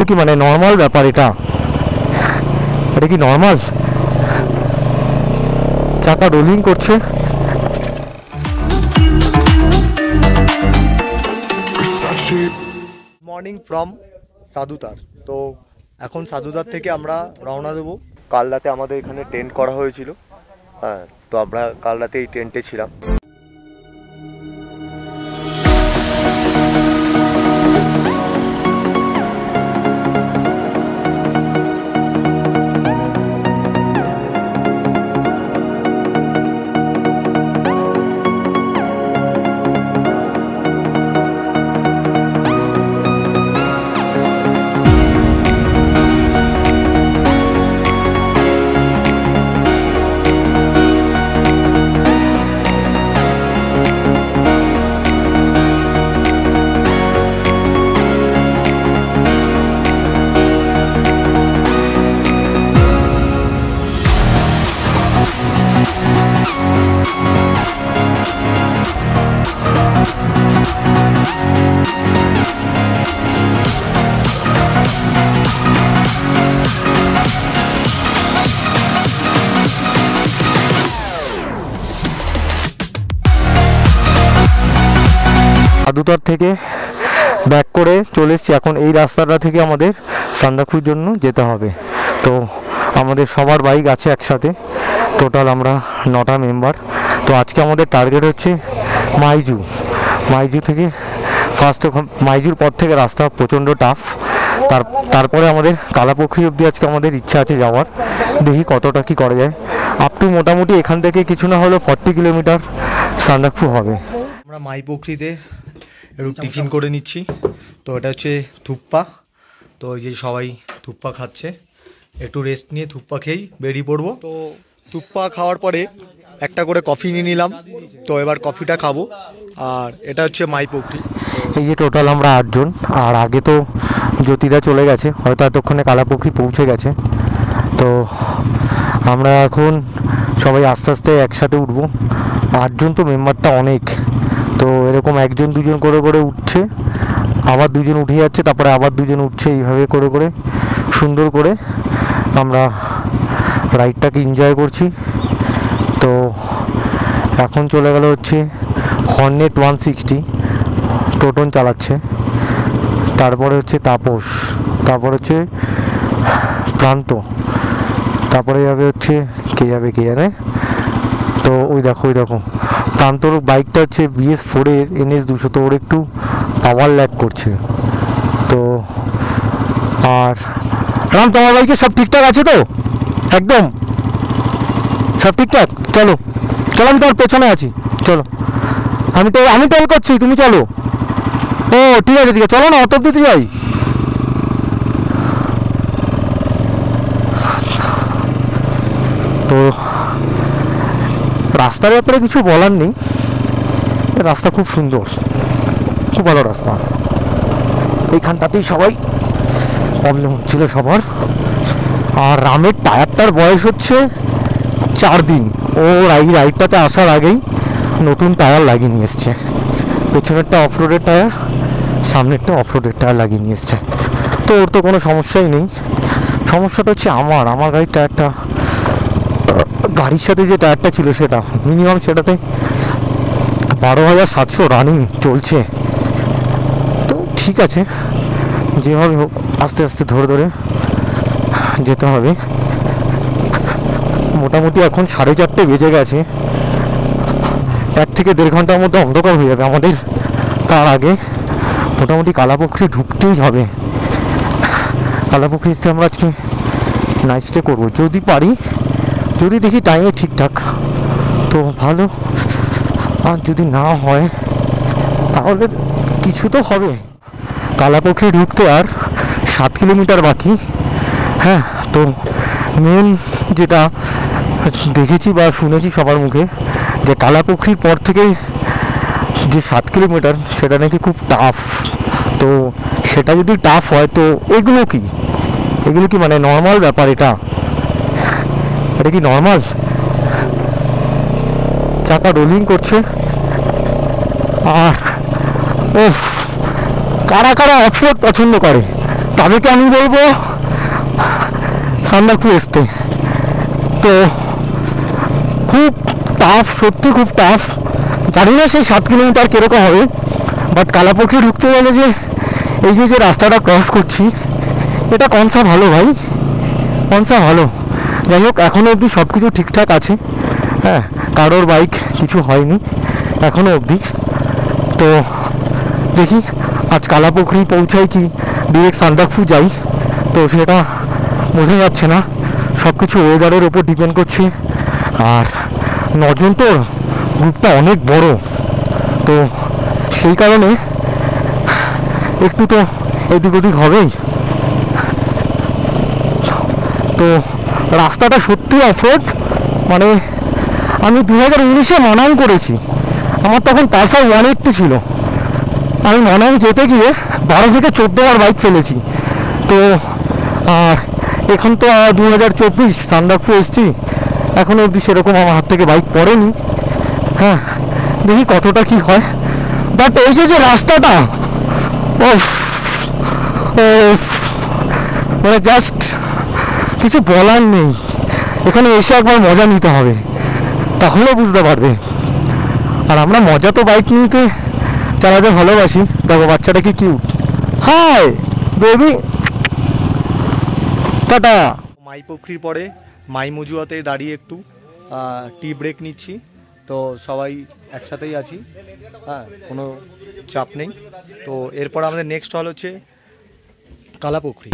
কি মানে নর্মাল ব্যাপার এটা? এটা কি নর্মাল? চাকা রোলিং করছে। মর্নিং ফ্রম সাধুতার। তো এখন সাধুতার থেকে আমরা রওনা দেবো। কাল রাতে আমাদের এখানে টেন্ট করা হয়েছিল। হ্যাঁ, তো আমরা কাল রাতে এই টেন্টে ছিলাম। সাধুতার থেকে ব্যাক করে চলে এসেছি। এখন এই রাস্তাটা থেকে আমাদের সান্দাকফুর জন্য যেতে হবে। তো আমাদের সবার বাইক আছে একসাথে, টোটাল আমরা 9টা মেম্বার। তো আজকে আমাদের টার্গেট হচ্ছে মাইজু থেকে ফার্স্ট। মাইজুর পর থেকে রাস্তা প্রচণ্ড টাফ। তারপরে আমাদের কালাপুকুরি অবধি আজকে আমাদের ইচ্ছা আছে যাওয়ার। দেখি কতটা কি করা যায়। আপ টু মোটামুটি এখান থেকে কিছু না হলেও 40 কিলোমিটার সান্দাকফু হবে। আমরা মাইপুকুরিতে একটু টিফিন করে নিচ্ছি। তো এটা হচ্ছে থুপ্পা। তো এই যে সবাই থুপ্পা খাচ্ছে। একটু রেস্ট নিয়ে থুপ্পা খেয়েই বেরিয়ে পড়বো। তো থুপ্পা খাওয়ার পরে একটা করে কফি নিয়ে নিলাম। তো এবার কফিটা খাবো। আর এটা হচ্ছে মাইপুকুরি। এই যে টোটাল আমরা 8 জন। আর আগে তো জ্যোতিদা চলে গেছে, হয়তো এতক্ষণে কালাপুকুরি পৌঁছে গেছে। তো আমরা এখন সবাই আস্তে আস্তে একসাথে উঠবো। 8 জন তো মেম্বারটা অনেক। তো এরকম 1জন 2জন করে করে উঠছে, আবার 2জন উঠে যাচ্ছে, তারপরে আবার 2জন উঠছে। এইভাবে করে করে সুন্দর করে আমরা রাইডটাকে এনজয় করছি। তো এখন চলে গেল হচ্ছে হর্নেট 160 টোটন চালাচ্ছে। তারপরে হচ্ছে তাপস, তারপর হচ্ছে প্রান্ত, তারপরে যাবে হচ্ছে কে জানে। তো ওই দেখো প্রান্তর বাইকটা হচ্ছে BS4 এর NS200। তো ওর একটু পাওয়ার ল্যাগ করছে। তো আর রাম, তোমার বাইকে সব ঠিকঠাক আছে তো? একদম সব ঠিকঠাক? চলো আমি তোমার পেছনে আছি। চলো, আমি টেল করছি, তুমি চলো। ও ঠিক আছে চলো না, অত দিতে যাই। তো রাস্তার ব্যাপারে কিছু বলার নেই, রাস্তা খুব সুন্দর, খুব ভালো রাস্তা। এইখানটাতেই সবাই প্রবলেম হচ্ছিল সবার। আর রামের টায়ারটার বয়স হচ্ছে 4 দিন। ও রাইডটাতে আসার আগেই নতুন টায়ার লাগিয়ে নিয়ে এসছে। পেছনেরটা অফরোডের টায়ার, সামনেরটা অফরোডের টায়ার লাগিয়ে নিয়ে এসছে। তো ওর তো কোনো সমস্যাই নেই। সমস্যাটা হচ্ছে আমার গাড়ির টায়ারটা, গাড়ির সাথে যে টায়ারটা ছিল সেটা মিনিমাম সেটাতে 12,700 রানিং চলছে। তো ঠিক আছে, যেভাবে হোক আস্তে আস্তে ধরে যেতে হবে। মোটামুটি এখন 4:30 বেজে গেছে। 1 থেকে 1.5 ঘন্টার মধ্যে অন্ধকার হয়ে যাবে আমাদের। তার আগে মোটামুটি কালাপুকুরি ঢুকতেই হবে। কালাপুকুরিতে আমরা আজকে নাইট স্টে করবো যদি পারি, যদি দেখি টাইমে ঠিকঠাক তো ভালো। আর যদি না হয় তাহলে কিছু তো হবে। কালাপুকুরি ঢুকতে আর 7 কিলোমিটার বাকি। হ্যাঁ, তো মেন যেটা দেখেছি বা শুনেছি সবার মুখে, যে কালাপুকুরির পর থেকে যে 7 কিলোমিটার সেটা নাকি খুব টাফ। তো সেটা যদি টাফ হয় তো এগুলো কি মানে নর্মাল ব্যাপার? এটা কি নর্মাল? চাকা রোলিং করছে। আর কারা কারা অফরোড পছন্দ করে তাদেরকে আমি বলবো সান্দাকফু আসতে। তো খুব টাফ, সত্যি খুব টাফ। জানি না সেই 7 কিলোমিটার কীরকম হবে, বাট কালাপুকুরে ঢুকতে গেলে যে এই যে রাস্তাটা ক্রস করছি, এটা কনসা ভালো ভাই, কনসা ভালো। যাই হোক, এখনও অবধি সব কিছু ঠিকঠাক আছে। হ্যাঁ, কারোর বাইক কিছু হয়নি এখনও অবধি। তো দেখি আজ কালাপুকুরি পৌঁছাই কি ডিরেক্ট সান্দাকফু যাই, তো সেটা বোঝা যাচ্ছে না। সব কিছু ওয়েদারের ওপর ডিপেন্ড করছে। আর 9 জন, তো গ্রুপটা অনেক বড়, তো সেই কারণে একটু তো এদিক ওদিক হবেই। তো রাস্তাটা সত্যি অফরোড। মানে আমি 2019-এ মনাং করেছি, আমার তখন পালসার 180 ছিল। আমি মনাং যেতে গিয়ে 12 থেকে 14 বার বাইক ফেলেছি। তো আর এখন তো 2024 সান্দাকফু এসছি, এখনও অবধি সেরকম আমার হাত থেকে বাইক পড়েনি। হ্যাঁ, দেখি কতটা কি হয়। বাট এই যে রাস্তাটা, মানে জাস্ট কিছু বলার নেই। এখানে এসে একবার মজা নিতে হবে, তাহলে বুঝতে পারবে। আর আমরা মজা তো বাইক নিতে চালাতে ভালোবাসি। দেখো বাচ্চাটা কি কিউট। Hi baby, tata. মাই পুকুরির পরে মাই মজুয়াতে দাঁড়িয়ে একটু টি ব্রেক নিচ্ছি। তো সবাই একসাথেই আছি, হ্যাঁ, কোনো চাপ নেই। তো এরপর আমাদের নেক্সট হল হচ্ছে কালাপুকুরি।